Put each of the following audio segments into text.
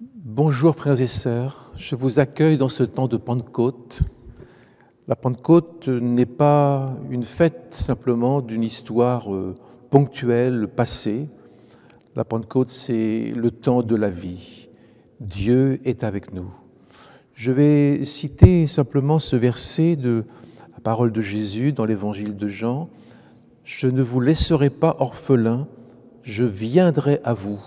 Bonjour frères et sœurs, je vous accueille dans ce temps de Pentecôte. La Pentecôte n'est pas une fête simplement d'une histoire ponctuelle, passée. La Pentecôte, c'est le temps de la vie. Dieu est avec nous. Je vais citer simplement ce verset de la parole de Jésus dans l'évangile de Jean. « Je ne vous laisserai pas orphelins, je viendrai à vous.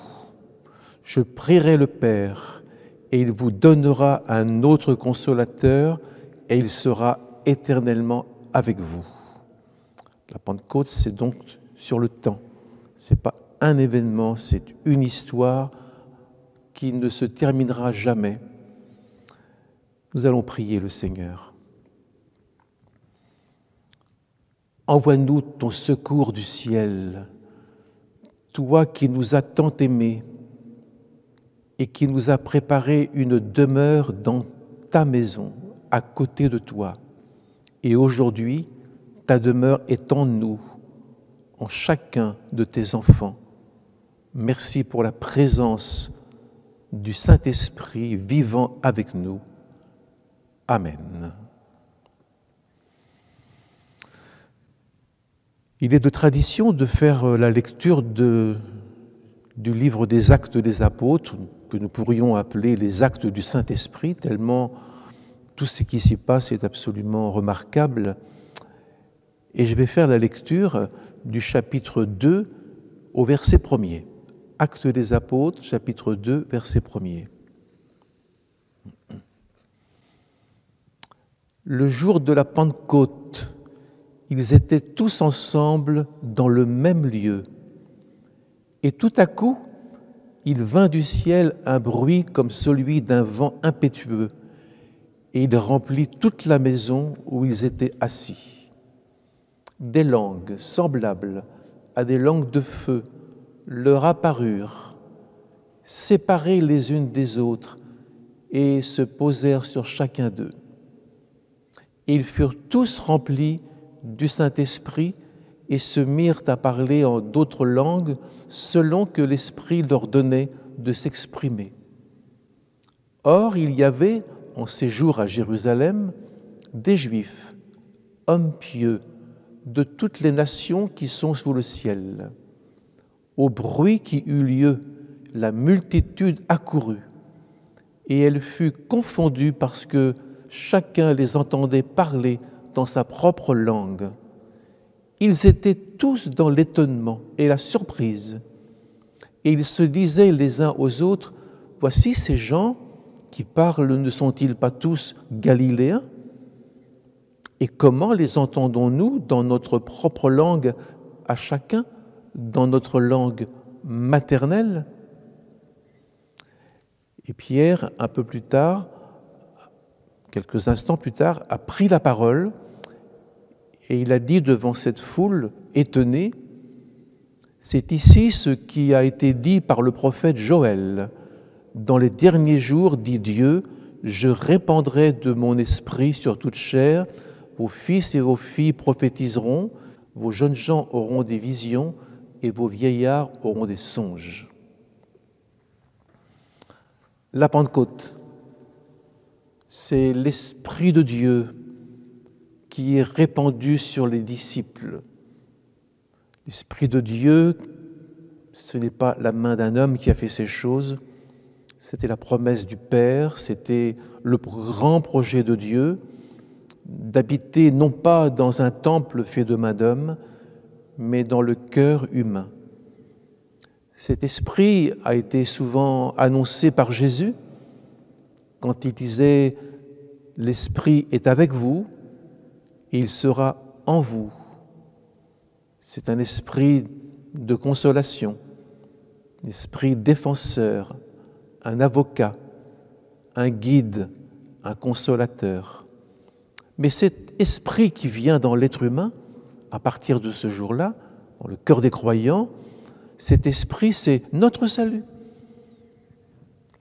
Je prierai le Père, et il vous donnera un autre consolateur, et il sera éternellement avec vous. » La Pentecôte, c'est donc sur le temps. Ce n'est pas un événement, c'est une histoire qui ne se terminera jamais. Nous allons prier le Seigneur. Envoie-nous ton secours du ciel, toi qui nous as tant aimés et qui nous as préparé une demeure dans ta maison, à côté de toi. Et aujourd'hui, ta demeure est en nous, en chacun de tes enfants. Merci pour la présence du Saint-Esprit vivant avec nous. Amen. Il est de tradition de faire la lecture du livre des Actes des Apôtres, que nous pourrions appeler les Actes du Saint-Esprit, tellement tout ce qui s'y passe est absolument remarquable. Et je vais faire la lecture du chapitre 2 au verset 1er. Actes des Apôtres, chapitre 2, verset 1er. Le jour de la Pentecôte, ils étaient tous ensemble dans le même lieu. Et tout à coup, il vint du ciel un bruit comme celui d'un vent impétueux, et il remplit toute la maison où ils étaient assis. Des langues semblables à des langues de feu leur apparurent, séparées les unes des autres, et se posèrent sur chacun d'eux. Ils furent tous remplis du Saint-Esprit et se mirent à parler en d'autres langues selon que l'Esprit leur donnait de s'exprimer. Or, il y avait, en séjour à Jérusalem, des Juifs, hommes pieux, de toutes les nations qui sont sous le ciel. Au bruit qui eut lieu, la multitude accourut, et elle fut confondue parce que chacun les entendait parler dans sa propre langue. Ils étaient tous dans l'étonnement et la surprise, et ils se disaient les uns aux autres, « Voici ces gens qui parlent, ne sont-ils pas tous galiléens? Et comment les entendons-nous dans notre propre langue à chacun, dans notre langue maternelle ?» Et Pierre, un peu plus tard, quelques instants plus tard, a pris la parole et il a dit devant cette foule étonnée, « C'est ici ce qui a été dit par le prophète Joël. Dans les derniers jours, dit Dieu, je répandrai de mon esprit sur toute chair, vos fils et vos filles prophétiseront, vos jeunes gens auront des visions et vos vieillards auront des songes. » La Pentecôte, c'est l'Esprit de Dieu qui est répandu sur les disciples. L'Esprit de Dieu, ce n'est pas la main d'un homme qui a fait ces choses, c'était la promesse du Père, c'était le grand projet de Dieu, d'habiter non pas dans un temple fait de main d'homme, mais dans le cœur humain. Cet esprit a été souvent annoncé par Jésus quand il disait « L'Esprit est avec vous et il sera en vous ». C'est un esprit de consolation, un esprit défenseur, un avocat, un guide, un consolateur. Mais cet esprit qui vient dans l'être humain, à partir de ce jour-là, dans le cœur des croyants, cet esprit, c'est notre salut.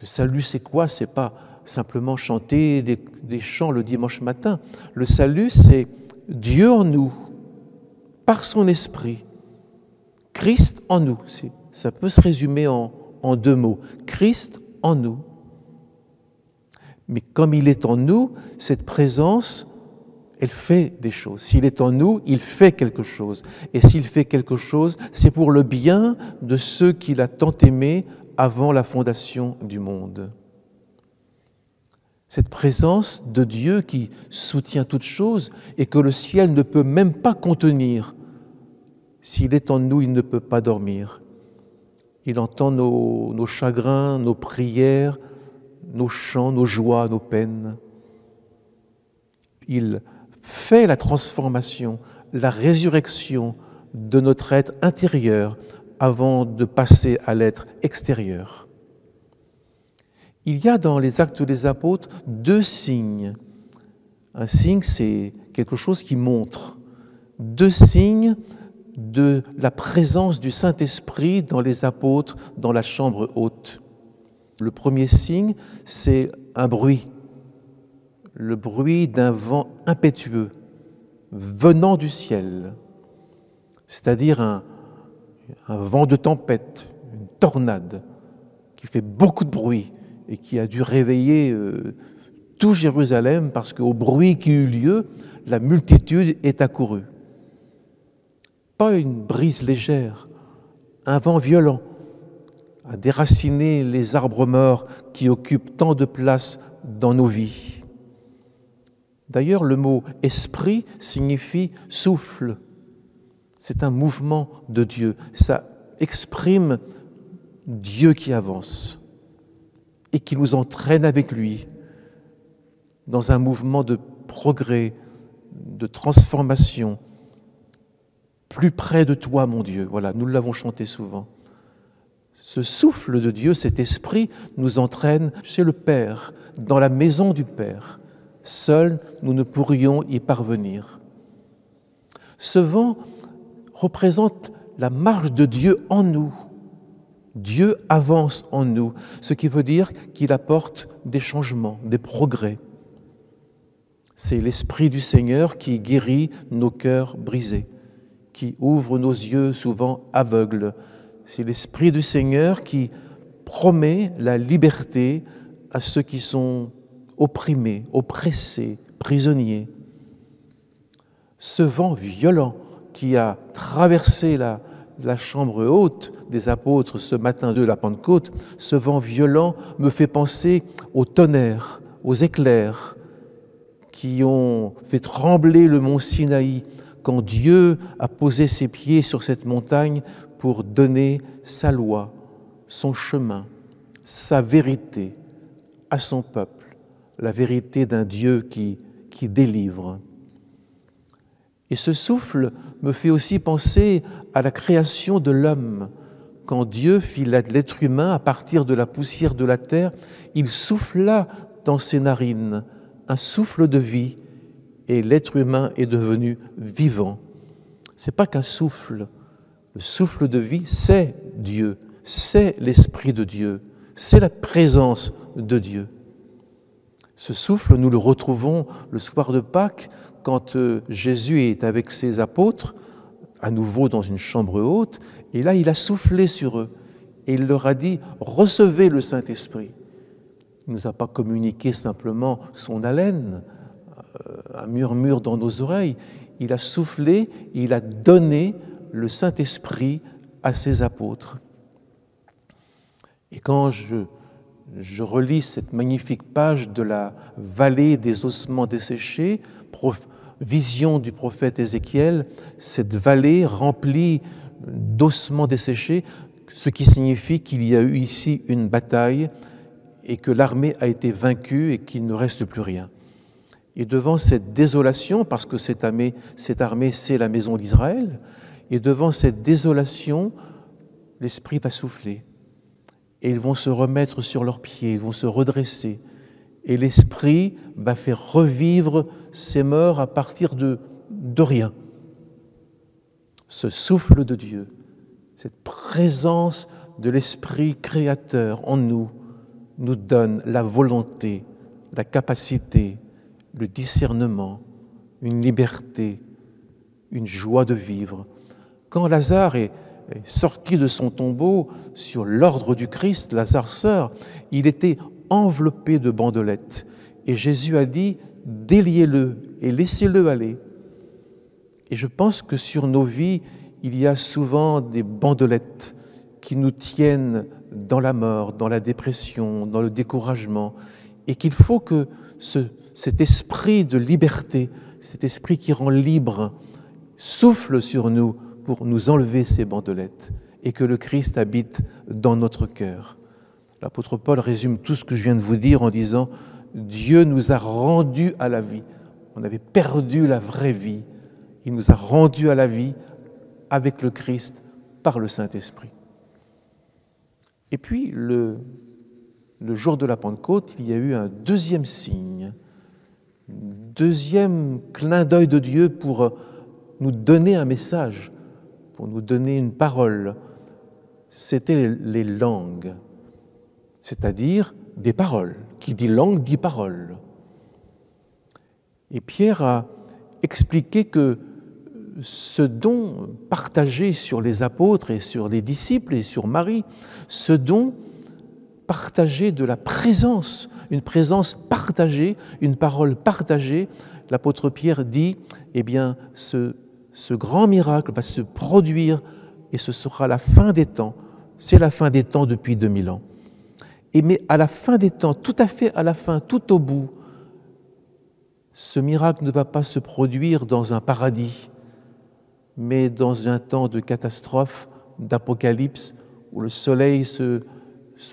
Le salut, c'est quoi? C'est pas simplement chanter des chants le dimanche matin. Le salut, c'est Dieu en nous, par son esprit. Christ en nous. Ça peut se résumer en deux mots. Christ en nous, Mais comme il est en nous, cette présence, elle fait des choses. S'il est en nous, il fait quelque chose. Et s'il fait quelque chose, c'est pour le bien de ceux qu'il a tant aimés avant la fondation du monde. Cette présence de Dieu qui soutient toutes choses et que le ciel ne peut même pas contenir. S'il est en nous, il ne peut pas dormir. Il entend nos chagrins, nos prières, nos chants, nos joies, nos peines. Il fait la transformation, la résurrection de notre être intérieur avant de passer à l'être extérieur. Il y a dans les Actes des Apôtres 2 signes. Un signe, c'est quelque chose qui montre. 2 signes de la présence du Saint-Esprit dans les apôtres, dans la chambre haute. Le premier signe, c'est un bruit, le bruit d'un vent impétueux venant du ciel, c'est-à-dire un vent de tempête, une tornade qui fait beaucoup de bruit et qui a dû réveiller tout Jérusalem parce qu'au bruit qui eut lieu, la multitude est accourue. Pas une brise légère, un vent violent a déraciné les arbres morts qui occupent tant de place dans nos vies. D'ailleurs, le mot « esprit » signifie « souffle ». C'est un mouvement de Dieu. Ça exprime Dieu qui avance et qui nous entraîne avec lui dans un mouvement de progrès, de transformation. Plus près de toi, mon Dieu. Voilà, nous l'avons chanté souvent. Ce souffle de Dieu, cet esprit, nous entraîne chez le Père, dans la maison du Père. Seuls, nous ne pourrions y parvenir. Ce vent représente la marche de Dieu en nous. Dieu avance en nous, ce qui veut dire qu'il apporte des changements, des progrès. C'est l'Esprit du Seigneur qui guérit nos cœurs brisés, qui ouvre nos yeux souvent aveugles. C'est l'Esprit du Seigneur qui promet la liberté à ceux qui sont opprimés, oppressés, prisonniers. Ce vent violent qui a traversé la chambre haute des apôtres ce matin de la Pentecôte, ce vent violent me fait penser au tonnerre, aux éclairs qui ont fait trembler le mont Sinaï quand Dieu a posé ses pieds sur cette montagne pour donner sa loi, son chemin, sa vérité à son peuple, la vérité d'un Dieu qui délivre. Et ce souffle me fait aussi penser à la création de l'homme. Quand Dieu fit l'être humain à partir de la poussière de la terre, il souffla dans ses narines un souffle de vie et l'être humain est devenu vivant. Ce n'est pas qu'un souffle. Le souffle de vie, c'est Dieu, c'est l'Esprit de Dieu, c'est la présence de Dieu. Ce souffle, nous le retrouvons le soir de Pâques, quand Jésus est avec ses apôtres, à nouveau dans une chambre haute, et là, il a soufflé sur eux, et il leur a dit « Recevez le Saint-Esprit ». Il ne nous a pas communiqué simplement son haleine, un murmure dans nos oreilles. Il a soufflé, il a donné le Saint-Esprit à ses apôtres. Et quand je relis cette magnifique page de la vallée des ossements desséchés, vision du prophète Ézéchiel, cette vallée remplie d'ossements desséchés, ce qui signifie qu'il y a eu ici une bataille et que l'armée a été vaincue et qu'il ne reste plus rien. Et devant cette désolation, parce que cette armée, c'est la maison d'Israël, et devant cette désolation, l'Esprit va souffler. Et ils vont se remettre sur leurs pieds, ils vont se redresser. Et l'Esprit va faire revivre ces morts à partir de rien. Ce souffle de Dieu, cette présence de l'Esprit créateur en nous, nous donne la volonté, la capacité, le discernement, une liberté, une joie de vivre. Quand Lazare est sorti de son tombeau sur l'ordre du Christ, Lazare sœur, il était enveloppé de bandelettes. Et Jésus a dit, déliez-le et laissez-le aller. Et je pense que sur nos vies, il y a souvent des bandelettes qui nous tiennent dans la mort, dans la dépression, dans le découragement, et qu'il faut que cet esprit de liberté, cet esprit qui rend libre, souffle sur nous pour nous enlever ces bandelettes, et que le Christ habite dans notre cœur. L'apôtre Paul résume tout ce que je viens de vous dire en disant « Dieu nous a rendus à la vie ». On avait perdu la vraie vie. Il nous a rendus à la vie avec le Christ par le Saint-Esprit. Et puis, le jour de la Pentecôte, il y a eu un deuxième signe, deuxième clin d'œil de Dieu pour nous donner un message, pour nous donner une parole. C'était les langues, c'est-à-dire des paroles. Qui dit langue dit parole. Et Pierre a expliqué que ce don partagé sur les apôtres et sur les disciples et sur Marie, ce don partagé de la présence, une présence partagée, une parole partagée, l'apôtre Pierre dit, eh bien, ce grand miracle va se produire et ce sera la fin des temps. C'est la fin des temps depuis 2000 ans. Mais à la fin des temps, tout à fait à la fin, tout au bout, ce miracle ne va pas se produire dans un paradis, mais dans un temps de catastrophe, d'apocalypse, où le soleil se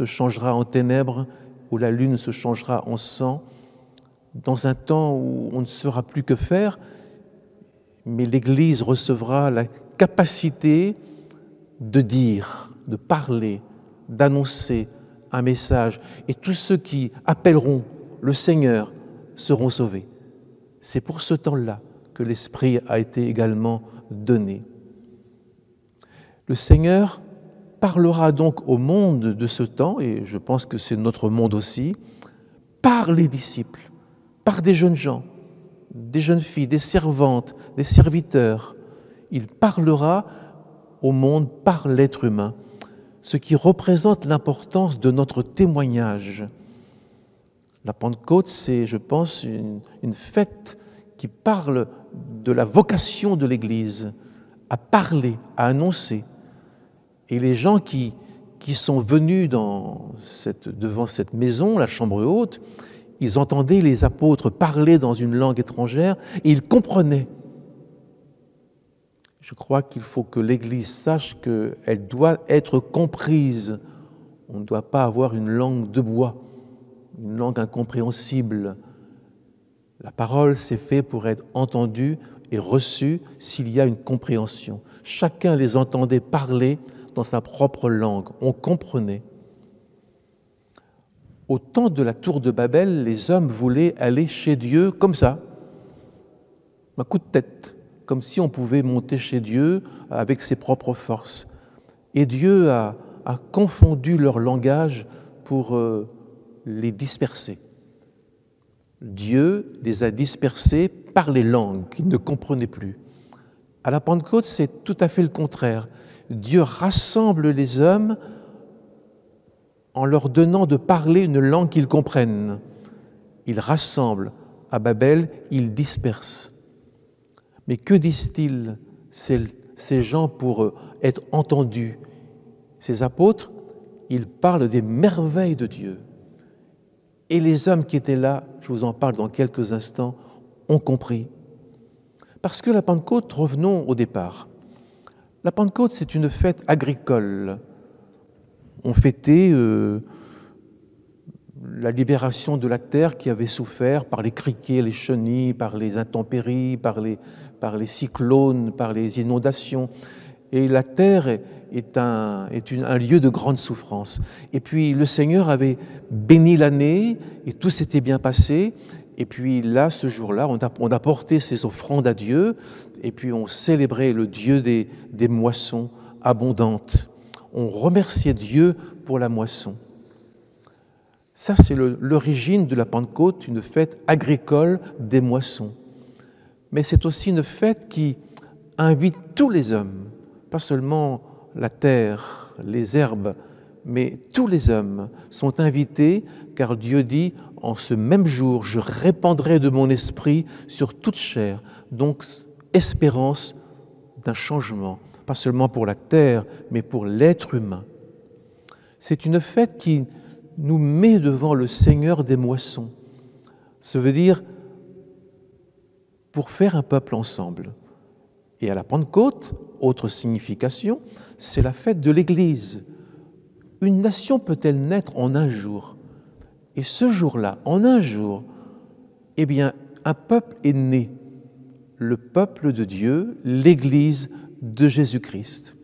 changera en ténèbres, où la lune se changera en sang, dans un temps où on ne saura plus que faire, mais l'Église recevra la capacité de dire, de parler, d'annoncer un message, et tous ceux qui appelleront le Seigneur seront sauvés. C'est pour ce temps-là que l'Esprit a été également donné. Le Seigneur parlera donc au monde de ce temps, et je pense que c'est notre monde aussi, par les disciples, par des jeunes gens, des jeunes filles, des servantes, des serviteurs. Il parlera au monde par l'être humain, ce qui représente l'importance de notre témoignage. La Pentecôte, c'est, je pense, une fête qui parle de la vocation de l'Église, à parler, à annoncer. Et les gens qui sont venus devant cette maison, la chambre haute, ils entendaient les apôtres parler dans une langue étrangère et ils comprenaient. Je crois qu'il faut que l'Église sache qu'elle doit être comprise. On ne doit pas avoir une langue de bois, une langue incompréhensible. La parole, c'est fait pour être entendue et reçue s'il y a une compréhension. Chacun les entendait parler dans sa propre langue. On comprenait. Au temps de la tour de Babel, les hommes voulaient aller chez Dieu comme ça, un coup de tête, comme si on pouvait monter chez Dieu avec ses propres forces. Et Dieu a confondu leur langage pour les disperser. Dieu les a dispersés par les langues qu'ils ne comprenaient plus. À la Pentecôte, c'est tout à fait le contraire. Dieu rassemble les hommes en leur donnant de parler une langue qu'ils comprennent. Il rassemble. À Babel, il disperse. Mais que disent-ils, ces gens, pour être entendus? Ces apôtres, ils parlent des merveilles de Dieu. Et les hommes qui étaient là, je vous en parle dans quelques instants, ont compris. Parce que la Pentecôte, revenons au départ. La Pentecôte, c'est une fête agricole. On fêtait la libération de la terre qui avait souffert par les criquets, les chenilles, par les intempéries, par les cyclones, par les inondations. Et la terre est un lieu de grande souffrance. Et puis le Seigneur avait béni l'année et tout s'était bien passé. Et puis là, ce jour-là, on a porté ces offrandes à Dieu et puis on célébrait le Dieu des moissons abondantes. On remerciait Dieu pour la moisson. Ça, c'est l'origine de la Pentecôte, une fête agricole des moissons. Mais c'est aussi une fête qui invite tous les hommes, pas seulement la terre, les herbes, mais tous les hommes sont invités, car Dieu dit « en ce même jour, je répandrai de mon esprit sur toute chair. Donc, espérance d'un changement, pas seulement pour la terre, mais pour l'être humain. C'est une fête qui nous met devant le Seigneur des moissons. Ça veut dire pour faire un peuple ensemble. Et à la Pentecôte, autre signification, c'est la fête de l'Église. Une nation peut-elle naître en un jour? Et ce jour-là, en un jour, eh bien, un peuple est né, le peuple de Dieu, l'Église de Jésus-Christ.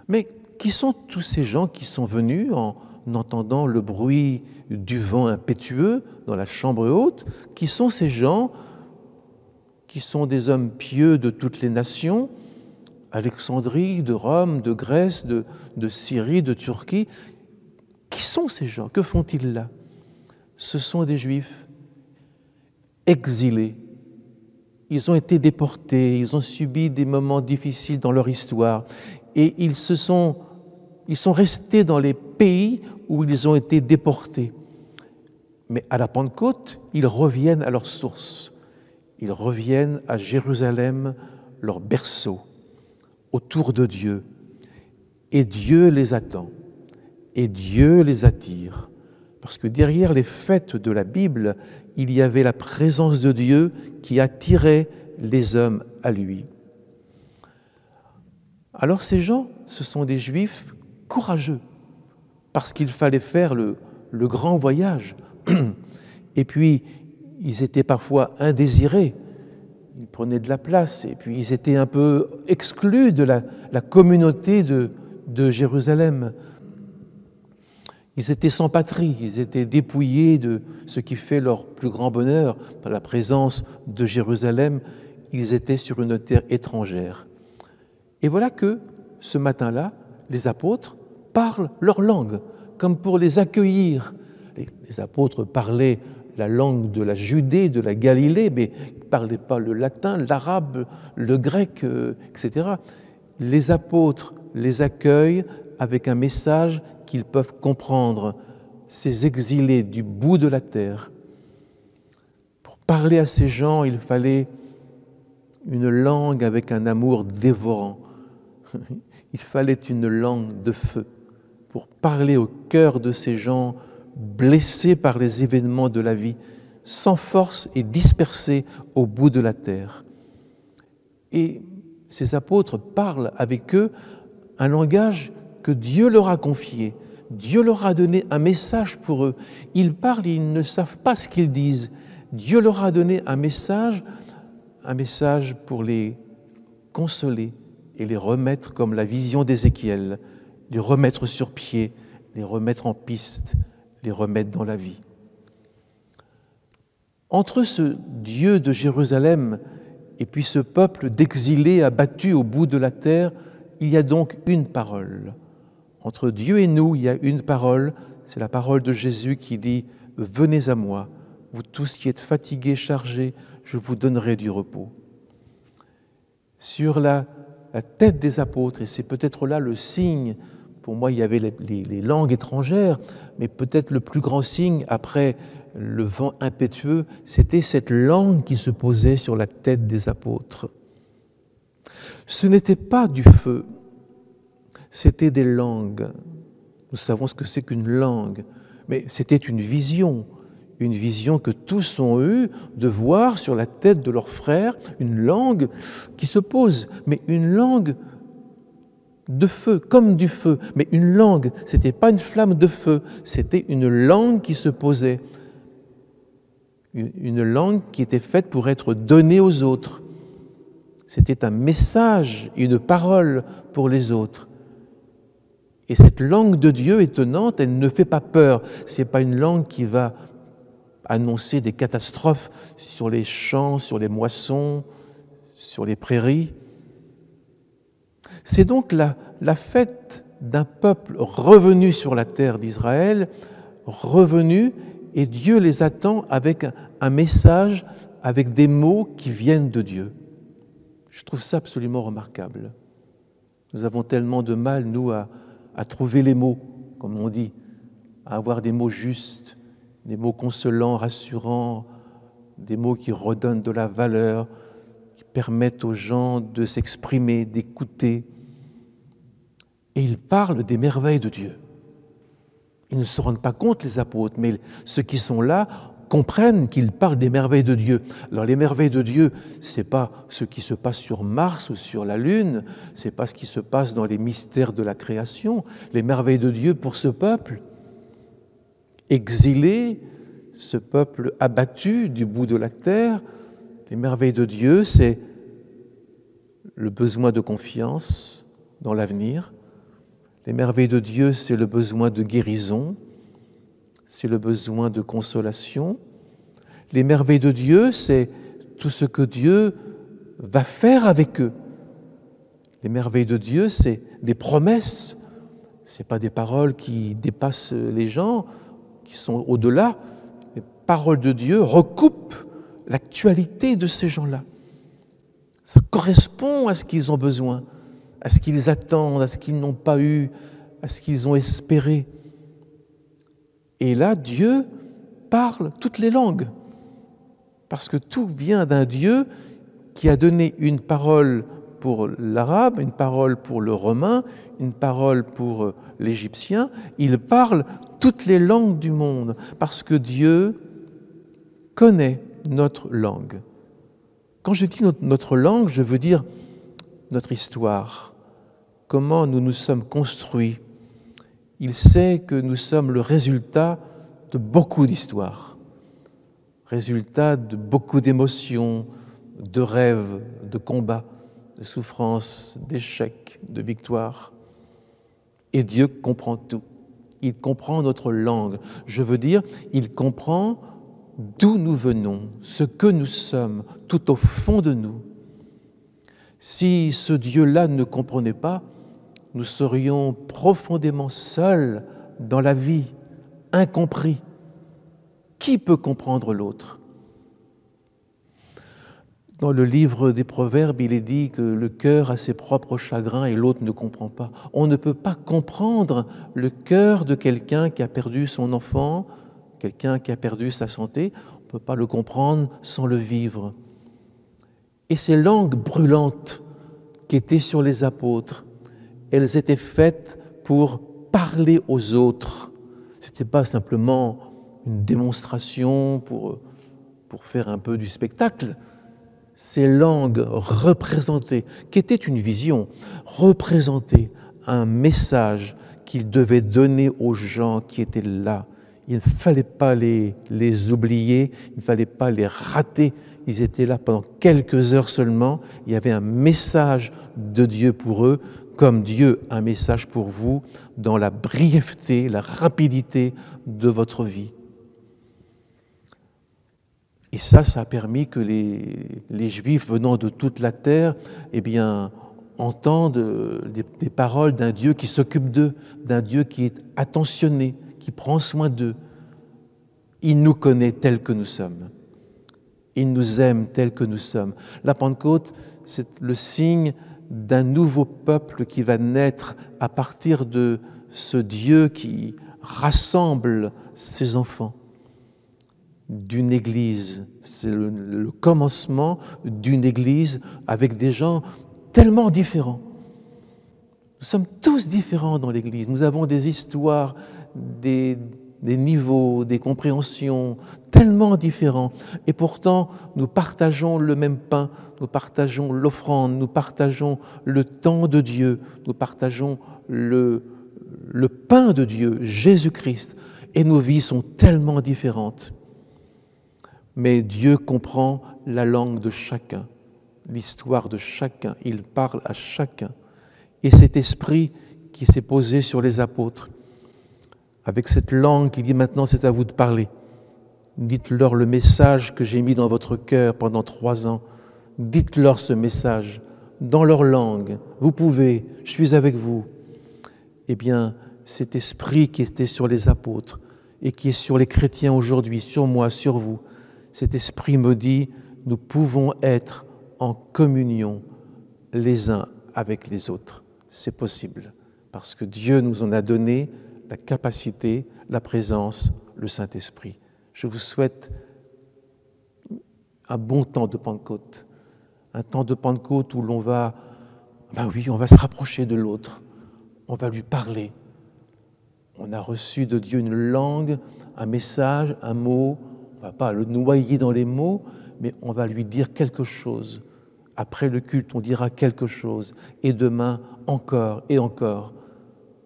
Mais qui sont tous ces gens qui sont venus en entendant le bruit du vent impétueux dans la chambre haute? Qui sont ces gens qui sont des hommes pieux de toutes les nations, Alexandrie, de Rome, de Grèce, de Syrie, de Turquie? Qui sont ces gens? Que font-ils là? Ce sont des Juifs exilés. Ils ont été déportés, ils ont subi des moments difficiles dans leur histoire et ils sont restés dans les pays où ils ont été déportés. Mais à la Pentecôte, ils reviennent à leur source. Ils reviennent à Jérusalem, leur berceau, autour de Dieu. Et Dieu les attend. Et Dieu les attire. Parce que derrière les fêtes de la Bible, il y avait la présence de Dieu qui attirait les hommes à lui. Alors ces gens, ce sont des Juifs courageux, parce qu'il fallait faire le grand voyage. Et puis, ils étaient parfois indésirés, ils prenaient de la place, et puis ils étaient un peu exclus de la communauté de Jérusalem. Ils étaient sans patrie, ils étaient dépouillés de ce qui fait leur plus grand bonheur, par la présence de Jérusalem, ils étaient sur une terre étrangère. Et voilà que, ce matin-là, les apôtres parlent leur langue, comme pour les accueillir. Les apôtres parlaient la langue de la Judée, de la Galilée, mais ils ne parlaient pas le latin, l'arabe, le grec, etc. Les apôtres les accueillent avec un message qu'ils peuvent comprendre, ces exilés du bout de la terre. Pour parler à ces gens, il fallait une langue avec un amour dévorant. Il fallait une langue de feu pour parler au cœur de ces gens blessés par les événements de la vie, sans force et dispersés au bout de la terre. Et ces apôtres parlent avec eux un langage que Dieu leur a confié. Dieu leur a donné un message pour eux. Ils parlent et ils ne savent pas ce qu'ils disent. Dieu leur a donné un message pour les consoler et les remettre comme la vision d'Ézéchiel, les remettre sur pied, les remettre en piste, les remettre dans la vie. Entre ce Dieu de Jérusalem et puis ce peuple d'exilés abattus au bout de la terre, il y a donc une parole. Entre Dieu et nous, il y a une parole, c'est la parole de Jésus qui dit « Venez à moi, vous tous qui êtes fatigués, chargés, je vous donnerai du repos. » Sur la tête des apôtres, et c'est peut-être là le signe, pour moi il y avait les langues étrangères, mais peut-être le plus grand signe après le vent impétueux, c'était cette langue qui se posait sur la tête des apôtres. Ce n'était pas du feu, c'était des langues. Nous savons ce que c'est qu'une langue, mais c'était une vision que tous ont eue de voir sur la tête de leur frère une langue qui se pose, mais une langue de feu, comme du feu, mais une langue, ce n'était pas une flamme de feu, c'était une langue qui se posait, une langue qui était faite pour être donnée aux autres. C'était un message, une parole pour les autres. Et cette langue de Dieu étonnante, elle ne fait pas peur. Ce n'est pas une langue qui va annoncer des catastrophes sur les champs, sur les moissons, sur les prairies. C'est donc la fête d'un peuple revenu sur la terre d'Israël, revenu, et Dieu les attend avec un message, avec des mots qui viennent de Dieu. Je trouve ça absolument remarquable. Nous avons tellement de mal, nous, à trouver les mots, comme on dit, à avoir des mots justes. des mots consolants, rassurants, des mots qui redonnent de la valeur, qui permettent aux gens de s'exprimer, d'écouter. Et il parle des merveilles de Dieu. Ils ne se rendent pas compte, les apôtres, mais ceux qui sont là comprennent qu'il parle des merveilles de Dieu. Alors les merveilles de Dieu, ce n'est pas ce qui se passe sur Mars ou sur la Lune, ce n'est pas ce qui se passe dans les mystères de la création. Les merveilles de Dieu pour ce peuple exilé, ce peuple abattu du bout de la terre, les merveilles de Dieu, c'est le besoin de confiance dans l'avenir. Les merveilles de Dieu, c'est le besoin de guérison, c'est le besoin de consolation. Les merveilles de Dieu, c'est tout ce que Dieu va faire avec eux. Les merveilles de Dieu, c'est des promesses. Ce n'est pas des paroles qui dépassent les gens, qui sont au-delà. Les paroles de Dieu recoupent l'actualité de ces gens-là. Ça correspond à ce qu'ils ont besoin, à ce qu'ils attendent, à ce qu'ils n'ont pas eu, à ce qu'ils ont espéré. Et là, Dieu parle toutes les langues, parce que tout vient d'un Dieu qui a donné une parole pour l'arabe, une parole pour le romain, une parole pour l'égyptien. Il parle toutes les langues du monde, parce que Dieu connaît notre langue. Quand je dis notre langue, je veux dire notre histoire, comment nous nous sommes construits. Il sait que nous sommes le résultat de beaucoup d'histoires, résultat de beaucoup d'émotions, de rêves, de combats, de souffrances, d'échecs, de victoires. Et Dieu comprend tout. Il comprend notre langue. Je veux dire, il comprend d'où nous venons, ce que nous sommes, tout au fond de nous. Si ce Dieu-là ne comprenait pas, nous serions profondément seuls dans la vie, incompris. Qui peut comprendre l'autre ? Dans le livre des Proverbes, il est dit que le cœur a ses propres chagrins et l'autre ne comprend pas. On ne peut pas comprendre le cœur de quelqu'un qui a perdu son enfant, quelqu'un qui a perdu sa santé. On ne peut pas le comprendre sans le vivre. Et ces langues brûlantes qui étaient sur les apôtres, elles étaient faites pour parler aux autres. Ce n'était pas simplement une démonstration pour faire un peu du spectacle. Ces langues représentaient, qui était une vision, représentaient un message qu'il devait donner aux gens qui étaient là. Il ne fallait pas les oublier, il ne fallait pas les rater. Ils étaient là pendant quelques heures seulement. Il y avait un message de Dieu pour eux, comme Dieu a un message pour vous, dans la brièveté, la rapidité de votre vie. Et ça a permis que les Juifs venant de toute la terre, entendent des paroles d'un Dieu qui s'occupe d'eux, d'un Dieu qui est attentionné, qui prend soin d'eux. Il nous connaît tels que nous sommes. Il nous aime tels que nous sommes. La Pentecôte, c'est le signe d'un nouveau peuple qui va naître à partir de ce Dieu qui rassemble ses enfants. D'une église, c'est le commencement d'une église avec des gens tellement différents. Nous sommes tous différents dans l'église, nous avons des histoires, des niveaux, des compréhensions tellement différents. Et pourtant, nous partageons le même pain, nous partageons l'offrande, nous partageons le temps de Dieu, nous partageons le pain de Dieu, Jésus-Christ. Et nos vies sont tellement différentes. Mais Dieu comprend la langue de chacun, l'histoire de chacun. Il parle à chacun. Et cet esprit qui s'est posé sur les apôtres, avec cette langue qui dit maintenant c'est à vous de parler. Dites-leur le message que j'ai mis dans votre cœur pendant 3 ans. Dites-leur ce message dans leur langue. Vous pouvez, je suis avec vous. Eh bien, cet esprit qui était sur les apôtres et qui est sur les chrétiens aujourd'hui, sur moi, sur vous, cet esprit me dit, nous pouvons être en communion les uns avec les autres. C'est possible, parce que Dieu nous en a donné la capacité, la présence, le Saint-Esprit. Je vous souhaite un bon temps de Pentecôte, un temps de Pentecôte où l'on va, on va se rapprocher de l'autre, on va lui parler. On a reçu de Dieu une langue, un message, un mot. On ne va pas le noyer dans les mots, mais on va lui dire quelque chose. Après le culte, on dira quelque chose. Et demain, encore et encore.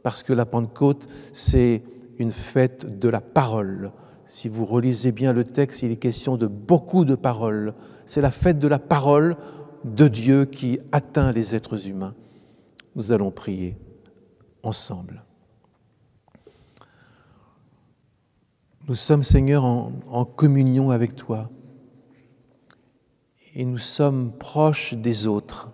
Parce que la Pentecôte, c'est une fête de la parole. Si vous relisez bien le texte, il est question de beaucoup de paroles. C'est la fête de la parole de Dieu qui atteint les êtres humains. Nous allons prier ensemble. Nous sommes, Seigneur, en communion avec toi et nous sommes proches des autres.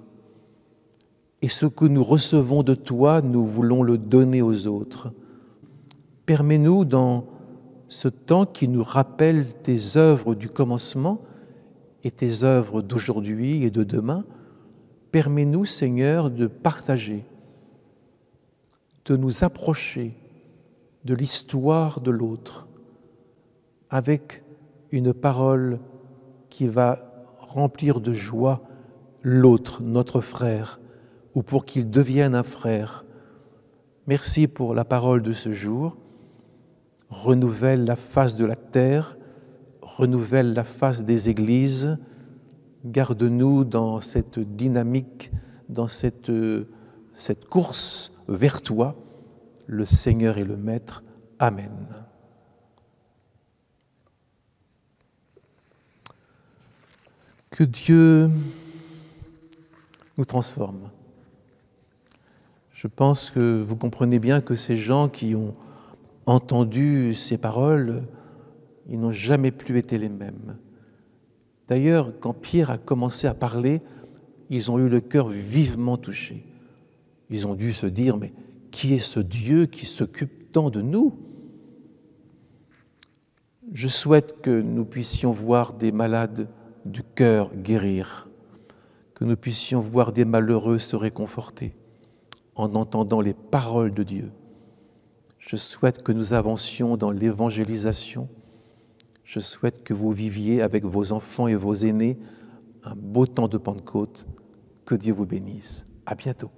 Et ce que nous recevons de toi, nous voulons le donner aux autres. Permets-nous, dans ce temps qui nous rappelle tes œuvres du commencement et tes œuvres d'aujourd'hui et de demain, permets-nous, Seigneur, de partager, de nous approcher de l'histoire de l'autre, avec une parole qui va remplir de joie l'autre, notre frère, ou pour qu'il devienne un frère. Merci pour la parole de ce jour. Renouvelle la face de la terre, renouvelle la face des églises. Garde-nous dans cette dynamique, dans cette course vers toi, le Seigneur et le Maître. Amen. Que Dieu nous transforme. Je pense que vous comprenez bien que ces gens qui ont entendu ces paroles, ils n'ont jamais plus été les mêmes. D'ailleurs, quand Pierre a commencé à parler, ils ont eu le cœur vivement touché. Ils ont dû se dire, mais qui est ce Dieu qui s'occupe tant de nous ? Je souhaite que nous puissions voir des malades du cœur guérir, que nous puissions voir des malheureux se réconforter en entendant les paroles de Dieu. Je souhaite que nous avancions dans l'évangélisation. Je souhaite que vous viviez avec vos enfants et vos aînés un beau temps de Pentecôte. Que Dieu vous bénisse. À bientôt.